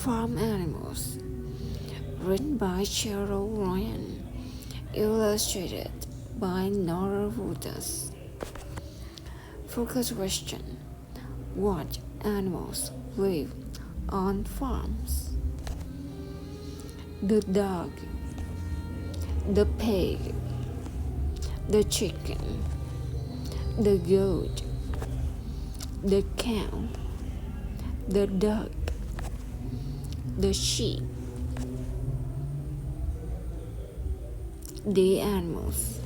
Farm Animals, written by Cheryl Ryan, illustrated by Nora Wouters. Focus question: what animals live on farms? The dog, the pig, the chicken, the goat, the cow, the duck, the sheep. The animals